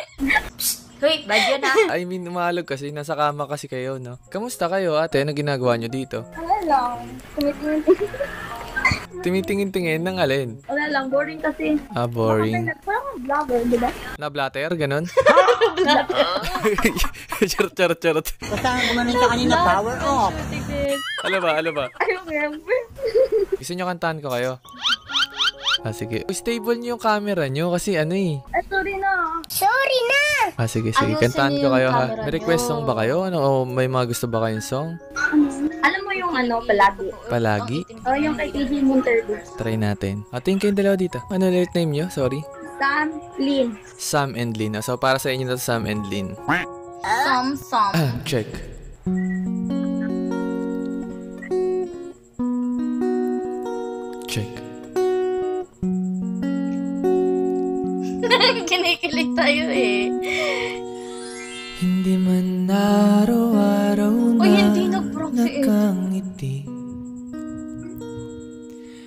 Wait, bad yun ah. I mean, umaalog kasi. Nasa kama kasi kayo, no? Kamusta kayo, ate? Ano ginagawa nyo dito? Wala lang. Tumitingin. Tumitingin-tingin ng alin? Wala lang. Boring kasi. Boring. Parang vlogger, di ba? Na-blatter? Ganon? Charot. Basta gumanin ka kanina, power off. Ano ba? Ayaw, remember. Gusto nyo kantahan ko kayo? Sige. Stable nyo yung camera nyo kasi ano eh. Ay, sorry na. Sige. Ayusin Kantahan niyo ko yung kayo ha. camera May request nyo. song ba kayo? Ano, o may mga gusto ba kayong song? Alam mo yung palagi. Palagi? Yung kay TJ Monterdo. Try natin. Tingin kayong dalawa dito. Ano ulit name nyo? Sorry. Sam Lin. Sam and Lin. So para sa inyo na Sam and Lin. Some. Check. Check. Kinikilig tayo eh. Hindi man araw-araw na Uy, hindi nag-prank si Ed. nakangiti.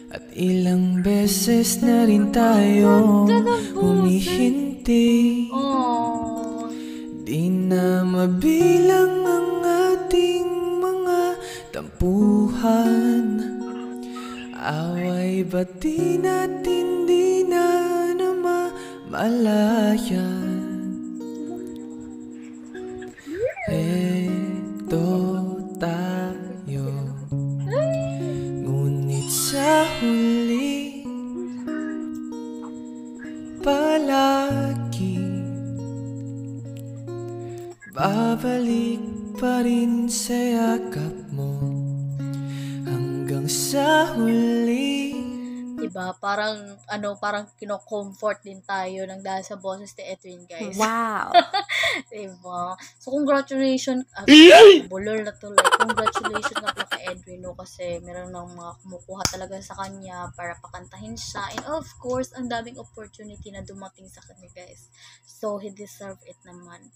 At ilang beses na rin tayo humihinti. Oh. Di na mabilang ang ating mga tampuhan. Away ba't di natin di na namamalayan? Eto tayo, ngunit sa huli palagi babalik pa rin sa yakap mo hanggang sa huli. 'Diba? Parang parang kino-comfort din tayo ng dahil sa boses ni Edwin, guys. Wow. 'Diba? So congratulations, bulol na to, like congratulations nga pala kay Edwin, no, kasi meron ng mga kumukuha talaga sa kanya para pakantahin siya, and of course ang daming opportunity na dumating sa kanya, guys. So he deserve it naman.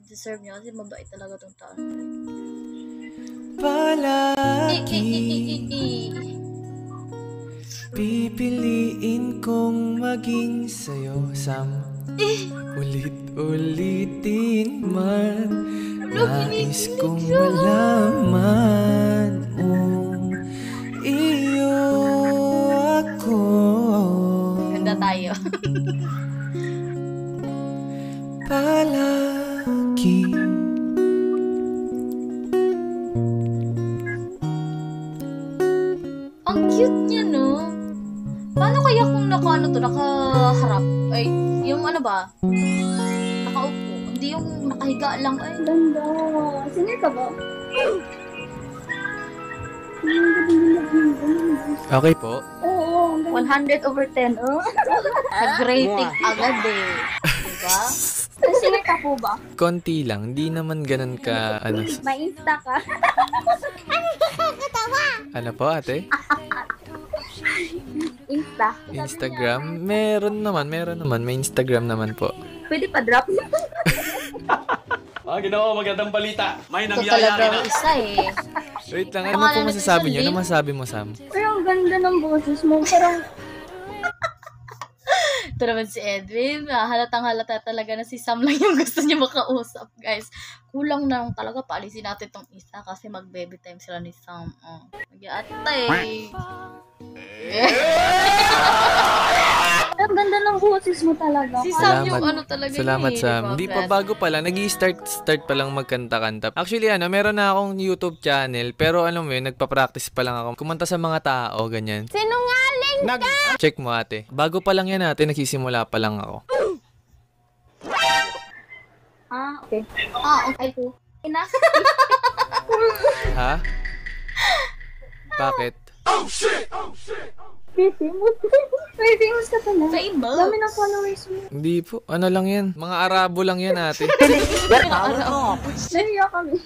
Deserve niya kasi mabait talaga tong tao. Palagi pipiliin kong maging sa'yo, Sam. Ulit-ulitin man, nais kong malaman mong iyo ako. Ganda tayo. Palagi. Ang cute niya, no? Paano kaya kung nakaharap? Ay, yung ba? Nakaupo. Hindi yung nakahiga lang. Ay, Ganda. Sino ka ba? Okay po. Oo, 100/10. Oh. nag-rating agad eh. Diba? Singer ka po ba? Konti lang. Hindi naman ganun ka, May Insta ka? Ano po, ate? Insta. Instagram? Meron naman. May Instagram naman po. Pwede pa drop? Ginawa magandang balita. May Ito nangyayari talaga na. isa eh. Wait lang, ano po masasabi niyo? Ano masasabi mo, Sam? Pero ang ganda ng boses mo. Parang Ito naman si Edwin. Halatang-halata talaga na si Sam lang yung gusto niya makausap, guys. Kulang na lang talaga. Paalisin natin tong isa kasi mag-baby time sila ni Sam. Mag-iatay. ang ganda ng boses mo talaga. Si Sam yung talaga Salamat, eh, Sam. diba, Hindi pa, best? bago pa lang. Nag-i-start pa lang magkanta-kanta. Actually, meron na akong YouTube channel. Pero alam mo yun, nagpa-practice pa lang ako. Kumanta sa mga tao, ganyan. Sinungaling ka! Check mo, ate. Bago pa lang yan, ate. Nagsisimula pa lang ako. Okay. Okay po. Ina. Ha? Bakit? Famous ka pala. Famous? Dami ng followers mo. Hindi po. Ano lang yan? Mga Arabo lang yan, ate. Naiyak kami.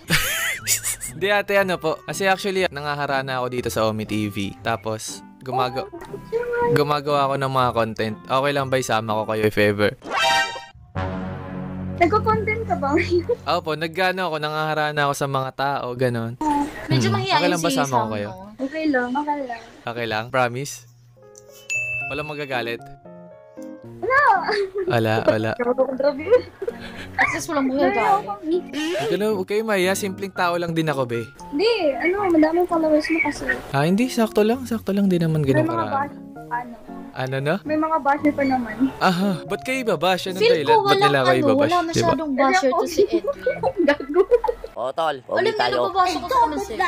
Hindi, ate, po. Kasi actually, nangaharana ako dito sa Omi TV. Tapos, gumagawa ako ng mga content. Okay lang ba isama ko kayo if ever? Nagko-content ka ba ngayon? Opo, nangaharana ako sa mga tao, ganon. Medyo mahihayin Okay lang ba si sama Sam, ko kayo? no? Okay lang, okay lang. Okay lang? Promise? Walang magagalit? Wala. Wala. Grabe. Access walang magagalit. Huwag kayo maya, simpleng tao lang din ako, be. Hindi, madaming followers mo kasi. Hindi, sakto lang din naman May ganun mga karami. bash, Ano na? may mga basher pa naman. Aha, ba't kayo ibabash? Anong Feel dahilan? ko Ba't nila kayo ibabash? wala Diba? masyadong basher to si Edwin. Gago. O, tol. Alam Pogi niyo, tayo. nababasa ko sa comments eh.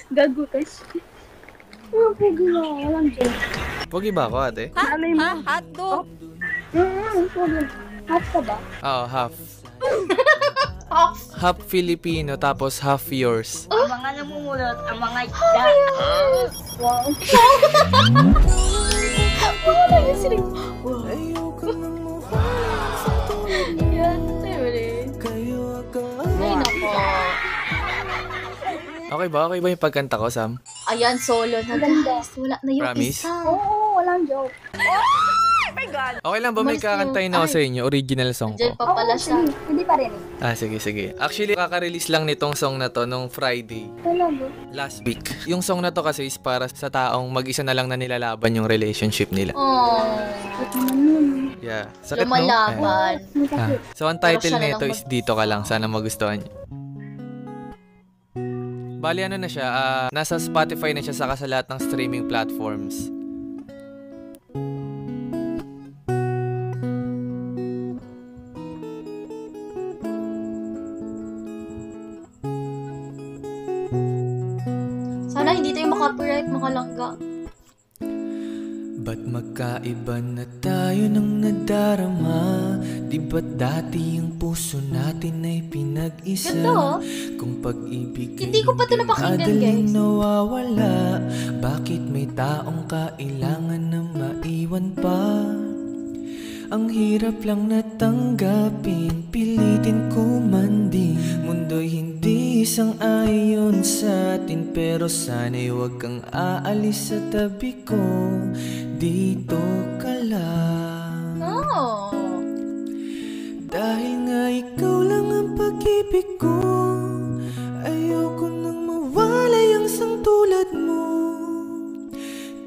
Gago kasi. Pogi na, walang joke. Pogi ba ako, ate? Hotdog? Pogi. Half ka ba? Oo, half. Half Filipino, tapos half yours. Ang mga namumulot, ang mga isda. Wow. Yan, really. Ay, nako. Okay ba? Okay ba yung pagkanta ko, Sam? Ayan, solo na, guys. Wala na yung Promise? isa. Oo, walang joke. Okay lang ba may kakantahin ako sa inyo? Original song Diyan ko. pa pala siya. Hindi pa rin eh. Sige. Actually, kaka-release lang nitong song na to nung Friday. Talaga. Last week. Yung song na to kasi is para sa taong mag-isa na lang na nilalaban yung relationship nila. Oh. Ba't naman yun? Yeah. Sakit, no? Lumalaban. So, ang title Pero siya na nito lang is Dito Ka Lang. Sana magustuhan niyo. Bali, na siya. Nasa Spotify na siya saka sa lahat ng streaming platforms. Sana hindi tayo makapiright, mga langga. Ba't magkaiba na tayo ng nadarama? Di ba't dati yung puso natin ay pinag-isa? Ganda, oh. Kung pag-ibig Hindi ko pa ito napakinggan, madaling guys. nawawala, bakit may taong kailangan na maiwan pa? Ang hirap lang natanggapin, pilitin ko man din. Mundo'y hindi sang-ayon sa atin, pero sana'y huwag kang aalis sa tabi ko. Dito ka lang. Oh. Dahil nga ikaw lang ang pag-ibig ko, ayoko nang mawalay ang sang tulad mo.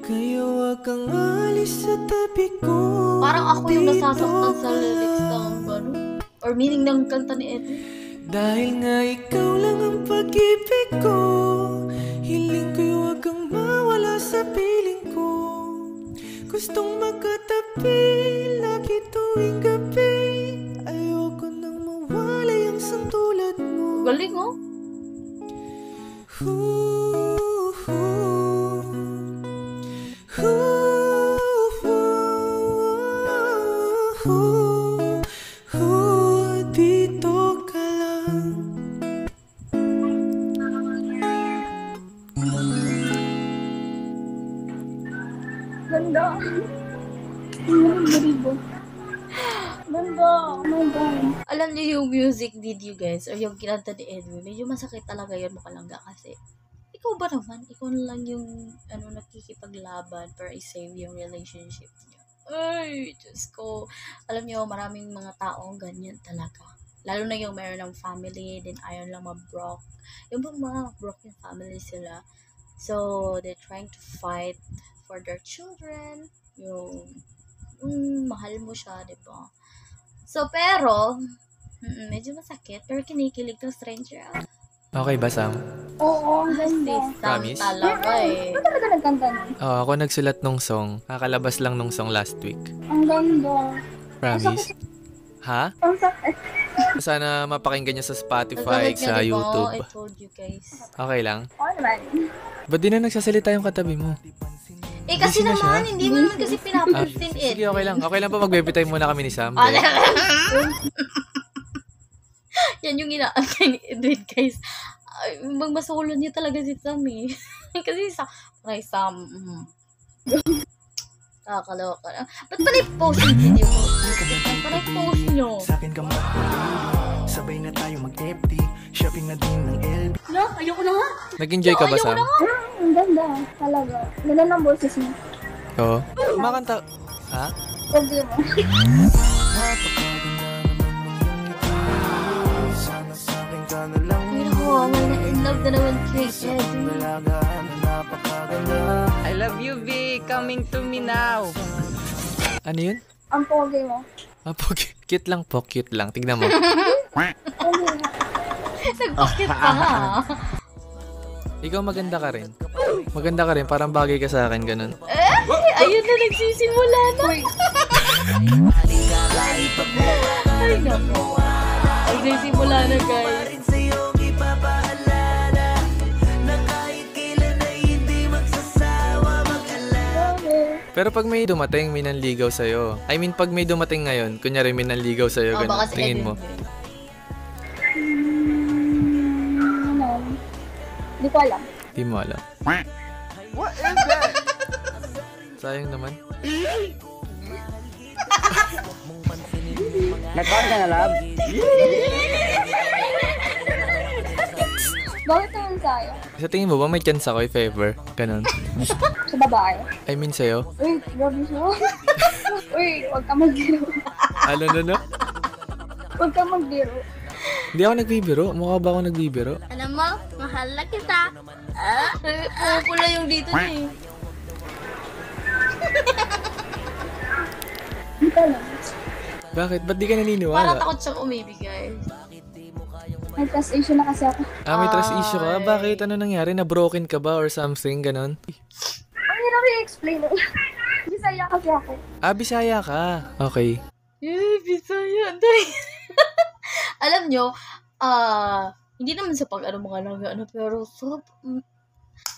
Kaya huwag kang alis sa tabi ko. Parang ako yung nasasaktan sa lyrics ng gano'n. Or meaning ng kanta ni Edwin. Dahil nga ikaw lang ang pag-ibig ko, hiling ko'y huwag kang mawala sa piling ko. Gustong magkatabi, lagi tuwing gabi. Ayoko nang mawalay ang sang tulad mo. Galing, oh. Dito ka lang. Ganda. Ganda. Oh my God. Alam niyo yung music video, guys, or yung kinanta ni Edwin, medyo masakit talaga yun, makalangga kasi. Ikaw ba naman? Ikaw na lang yung nakikipaglaban para i-save yung relationship niyo. Ay, Diyos ko. Alam niyo, maraming mga taong ganyan talaga. Lalo na yung meron ng family, then ayaw lang ma-broke. Yung mga broken family sila. So, they're trying to fight for their children. Yung mahal mo siya, diba? So, pero, medyo masakit. Pero kinikilig ng stranger. Okay ba, Sam? Oo, ang ganda. Promise? Talaga eh. Ano talaga nagkanta niya? Oh, ako nagsulat nung song. Kakalabas lang nung song last week. Ang ganda. Promise? Ha? Ang sakit. Sana mapakinggan niya sa Spotify, Ang sakit nga, sa diba? YouTube. I told you guys. Okay lang? Oo naman. Ba't di na nagsasalita yung katabi mo? Eh kasi Busy na naman, siya? hindi mo naman kasi pinapansin eh. Sige, okay lang. Okay lang pa magbebitay muna kami ni Sam. Yan yung inaantay ni Edwin, guys. Magmasulo niya talaga si Sam eh. Kasi Sam, kakaloka na. Ba't pa na-post yung video ko? Ba't pa na-post nyo? Sa'kin ka sabay na tayo mag-FT, shopping na din ng LB. No, ayoko na nga. Nag-enjoy ka ba, Sam? Ang ganda. Talaga. Ganda ng boses mo. Oo. Makanta. Ha? Problema. Ay, naku, may na-in love na naman kay Edwin. I love you, V. Coming to me now. Ano yun? Ang pogi mo. Ah, cute lang po, cute lang. Tignan mo. Nagpakit pa nga. Ikaw maganda ka rin. Maganda ka rin, parang bagay ka sa akin, ganun. Ayun na, nagsisimula na. Ay, naku. Nagsisimula na, guys. Pero pag may dumating, may nanligaw sa'yo. I mean, pag may dumating ngayon, kunyari may nanligaw sa'yo, ganun. Baka si Tingin mo. Hindi ko alam. Di mo alam. What is that? Sayang naman. Nag-on ka na, love? Bakit naman sa'yo? Sa tingin mo ba may chance ako if ever? Ganun. Sa babae? I mean sa'yo? Uy, grabe siya. Uy, huwag ka magbiro. Ano? Huwag ka magbiro. Hindi ako nagbibiro. Mukha ba ako nagbibiro? Alam mo, mahal na kita. Pula yung dito niya eh. Hindi ka lang. Bakit? Ba't di ka Parang naniniwala? takot siyang umibigay. May trust issue na kasi ako. May trust issue ka? Bakit? Ano nangyari? Na-broken ka ba or something? Ganon? Ang hirap i-explain. Bisaya kasi ako. Bisaya ka. Okay. Bisaya. Alam nyo, hindi naman sa pag-ano mga lang, pero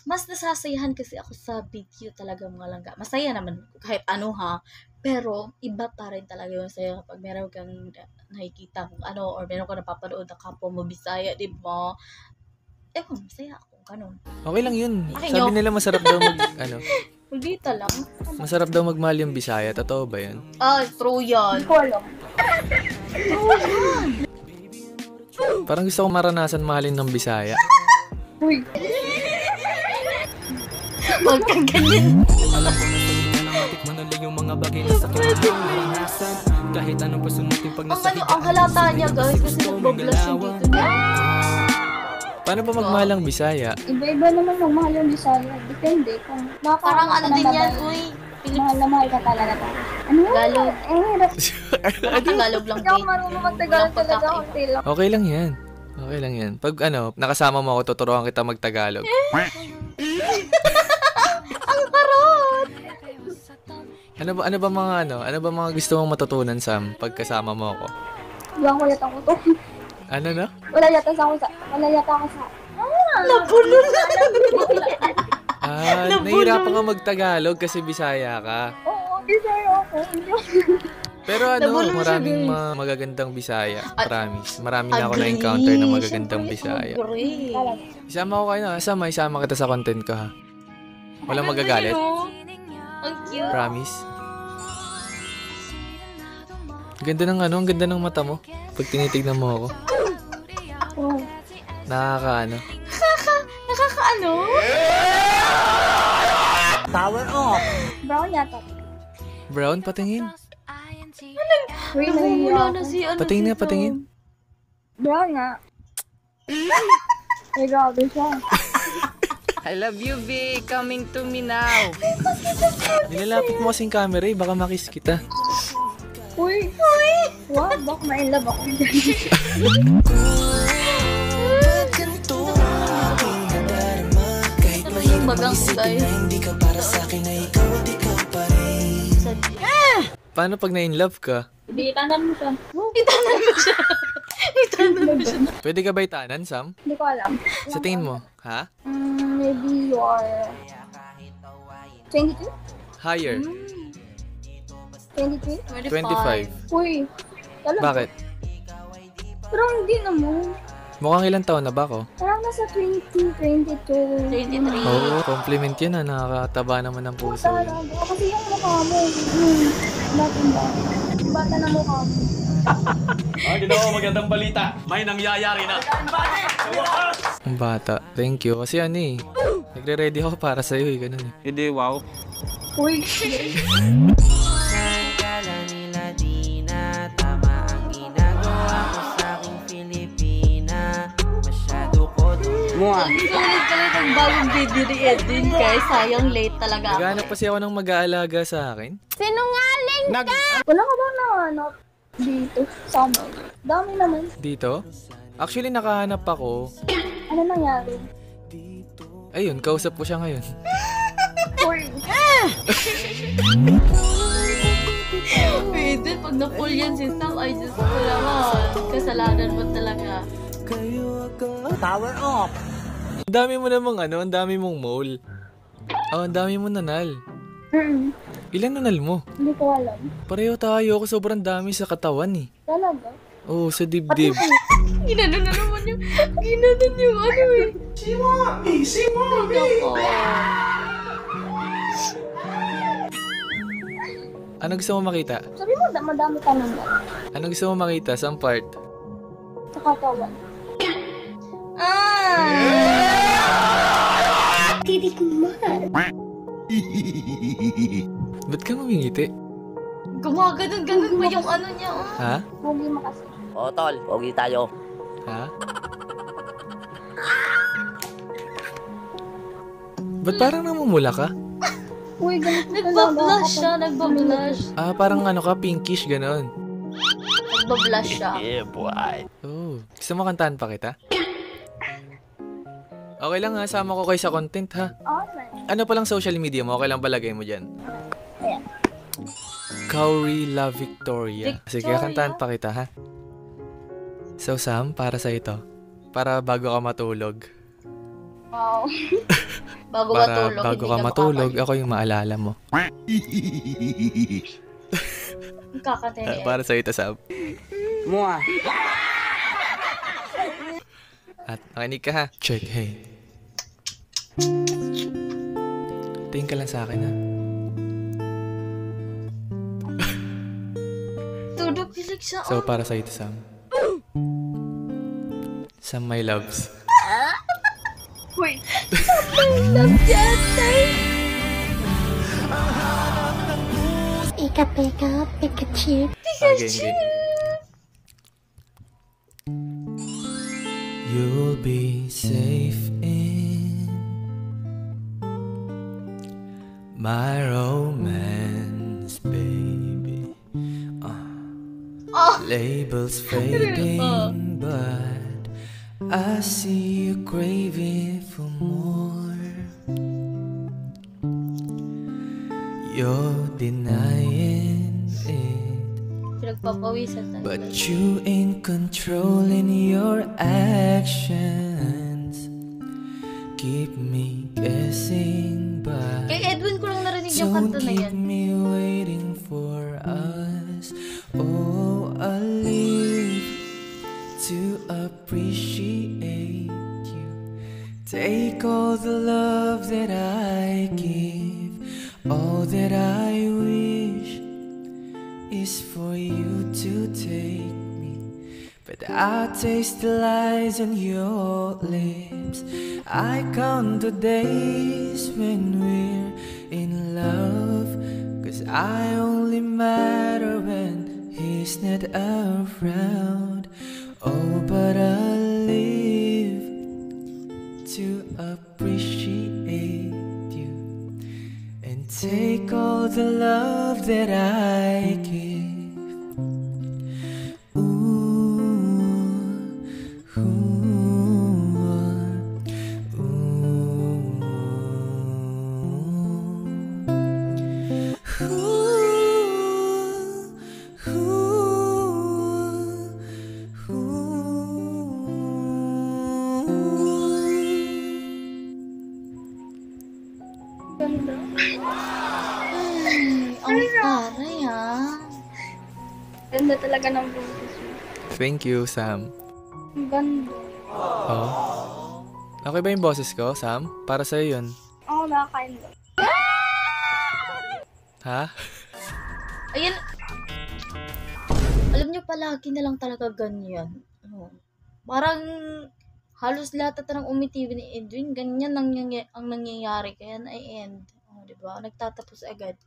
mas nasasayahan kasi ako sa video talaga mga langga. Masaya naman kahit ano ha. Pero iba pa rin talaga yung saya kapag meron kang nakikita kung ano or meron kang napapanood na kapwa mo Bisaya, di ba? Ewan, masaya ako. Ganun. Okay lang yun. Okay, Sabi nyo. nila masarap daw Dito lang. masarap daw magmahal yung Bisaya. Totoo ba yun? Ah, true yan. Hindi ko alam. Parang gusto ko maranasan mahalin ng Bisaya. Uy. Huwag kang ganyan. Alam ko na salita ng matikman ulit yung mga bagay na sakit na naranasan. Kahit anong pasunutin pag nasa higa. Ang halata niya guys kasi nagbablush yung dito niya. Paano ba magmahal ang Bisaya? Iba-iba naman magmahal yung Bisaya. Depende kung Parang ano din yan, uy. Mahal na mahal ka talaga. Ano? Tagalog. Hirap. Tagalog lang Hindi ako din. marunong mag-Tagalog talaga. Konti lang. Okay lang yan. Okay lang yan. Pag nakasama mo ako, tuturuan kita mag-Tagalog. Ang karot! Ano ba mga gusto mong matutunan, Sam, pag kasama mo ako? Iwan ko yata ko to. Ano na? Wala yata ako sa... Nabulol na. Nahihirapan ka mag-Tagalog kasi Bisaya ka. Oo, Bisaya ako. Pero maraming magagandang Bisaya. Promise. Marami na ako na-encounter na magagandang Bisaya. Isama ko kayo na. Isama kita sa content ko ha. Walang magagalit. Ang cute. Promise. Ang ganda ng mata mo. Pag tinitignan mo ako. Nakakaano. Nakakaano? Power off. Brown yata. Brown, patingin. Uy, Namumula na si ano. Patingin nga, si Sam. patingin. Brown nga. Ay, grabe siya. I love you, V. Coming to me now. Nilalapit mo kasing camera baka makis kita. Uy! Wow, baka ma-inlove ako. Ano yung magang guys? Paano pag na-inlove ka? Itanan mo siya. Itanan mo siya. Pwede ka ba itanan, Sam? Hindi ko alam. Sa tingin mo, ha? Maybe you are 22? Higher. 23? 25. Uy, talaga. Bakit? Pero hindi naman. Mukhang ilang taon na ba ako? Parang nasa 20, 22. 23. Oo, compliment yun ha. Nakakataba naman ng puso yun. Talaga. Kasi yung mukha mo. Bata na mukha mo. Ginawa magandang balita. May nangyayari na. Ang bata. Thank you. Kasi nagre-ready ako para sa'yo ganun eh. Hindi, wow. Uy, Kala nila di na tama ang ginagawa ko sa aking Pilipina. Masyado ko Mua. Kalit ang bagong video ni Edwin guys. Sayang late talaga. Naghanap kasi ako ng mag-aalaga sa akin. Sinungaling ka! wala ka ba na dito? Summer. Dami naman. Dito? Actually, nakahanap ako. Ano nangyari? Ayun, kausap ko siya ngayon. Uy. Pwede, pag na-pull yan si Sam, ay Diyos ko naman. Kasalanan mo talaga. Power off. Ang dami mo namang ang dami mong mole. Oh, ang dami mo nanal. Ilan nanal mo? Hindi ko alam. Pareho tayo. Ako sobrang dami sa katawan eh. Talaga? Oo, sa dibdib. Ginano na naman yung, ginanon yung ano eh. Si Mommy! Ano gusto mo makita? Sabi mo, madami ka naman. Ano gusto mo makita? Saan part? Sa katawan. Titi ko mahal. Ba't ka ngumingiti? Gumaganon pa yung ano niya. Oh. Ha? Huwag mo kasi. O, tol. Pogi tayo. Ha? Ba't parang namumula ka? Uy, ganito Nagbablush siya, nagbablush. Ah, parang ka, pinkish, ganon. Nagbablush siya. Yeah, boy. Oh, gusto mo kantahan pa kita? Okay lang ha, sama ko kayo sa content ha. Okay. Ano palang social media mo? Okay lang palagay mo dyan? Ayan. Kauri La Victoria. Sige, kantahan pa kita ha. So Sam, para sa ito. Para bago ka matulog. Wow. Bago Para matulog, bago hindi ka matulog, makakalimutan. ako yung maalala mo. Ang kakanta ni Ed. Para sa'yo ito, Sam. Mua. At nakinig ka ha. Check, hey. Tingin ka lang sa akin ha. Tudok kilig siya. So, para sa'yo ito, Sam. Sam, my loves. Wait. Love Jester. Pika, pika, Pikachu. Pikachu. You'll be safe in my romance, baby. Labels fading, but I see you craving for more. You're denying it, Pinagpapawisan tayo. but you ain't controlling your actions. Keep me guessing, but Kay Edwin ko lang narinig yung don't kanta na keep yan. me waiting for us. Oh, I'll live to appreciate you. Take all the love that I give. All that I wish is for you to take me, but I taste the lies on your lips. I count the days when we're in love, 'cause I only matter when he's not around. Oh, but I live to appreciate you and take all the love that I give. Ooh, ooh, Ganda. Ay, ang taray ah. Ganda talaga ng boses mo. Thank you, Sam. Ang ganda. Oh. Okay ba yung boses ko, Sam? Para sa'yo yun. Oo, nakakain ba? Ha? Ayun. Alam niyo, palagi na lang talaga ganyan. Oh. Parang halos lahat ata ng umitiwi ni Edwin, ganyan ang nangyayari. Kaya na-end. Oh, diba? Nagtatapos agad.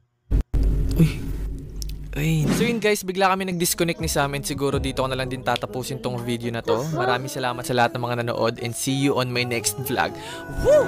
Uy. So yun guys, bigla kami nag-disconnect ni Sam and siguro dito ko na lang din tatapusin tong video na to. Maraming salamat sa lahat ng mga nanood and see you on my next vlog. Woo!